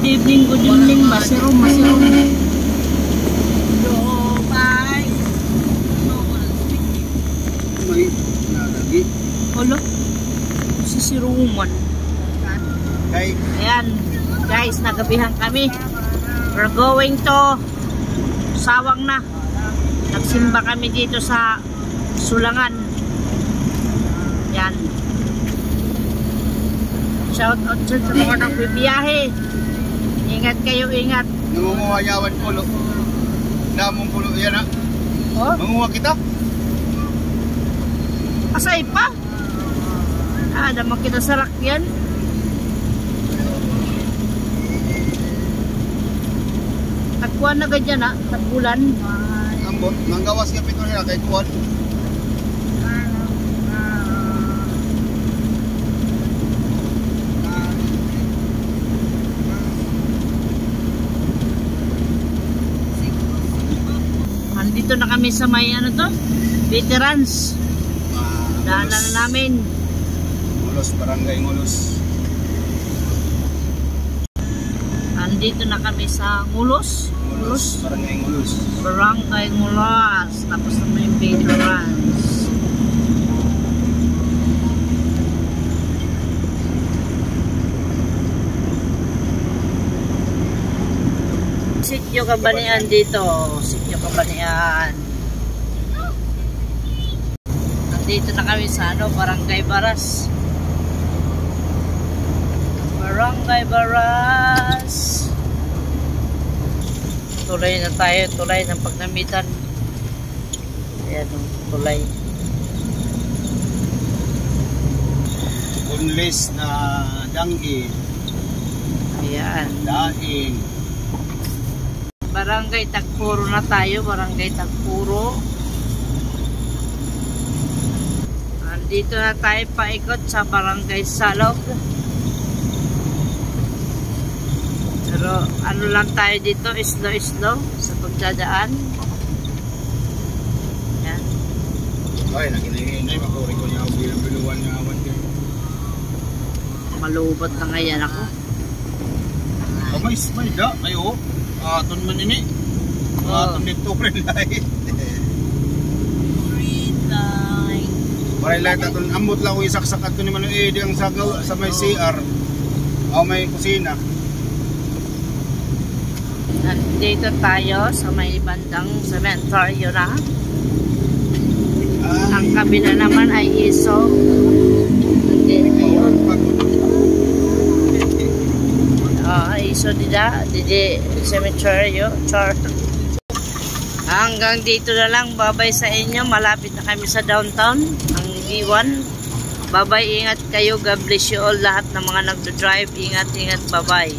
Good evening, masirom. Bye. May nalagi. Olo, si Roman. Kay Ayan, guys, nagabihan kami. We're going to Sawang na. Nagsimba kami dito sa Sulangan. Yan. Shout out sa mga nagbibiyahe. Ingat kayo, ingat. nangunguhayawan pulo. Damong pulo yan ha. Oh, Manguha kita. asay pa. Naman kita sa rakyan. Tagpuan na ganyan ha, tagbulan. Ambot, manggawas ka pito nila kay Kuan. Nandito na kami sa may ano to, veterans. Daanan na namin. Ngulos, barangay Ngulos. Nandito na kami sa Ngulos. Barangay Ngulos. Barangay Ngulos. Tapos na may veterans. Sityo Kabanian dito. Sityo Kabanian. Nandito na kami sa ano, Barangay Baras. Barangay Baras. Tulay na tayo, tulay ng pagnamitan. Ayan o, tulay. Bunlis na danggi. Ayan. Daing. Barangay Tagpuro na tayo, Barangay Tagpuro. Andito na tayo paikot sa Barangay Salog. Pero ano lang tayo dito, slow sa pagdadaan. Yan. Ay, naginahinay. Makuri ko niya ako bilang-biluan niya awan din. Malubat na ngayon ako. May da. Ayo. Aton man ini. Aton dito rin lahat. Maray lahat aton. Ambot lang ko isaksak ato ni Manu Edi ang sagaw sa may CR. O may kusina. Nandito tayo sa may bandang cementerio na. Ang kabila naman ay iso. Ayun. Iso didi cementerio. Hanggang dito na lang. Babay sa inyo. Malapit na kami sa downtown. Ang B1. Babay, ingat kayo. God bless you all. Lahat ng mga nagdodrive. Ingat. Babay.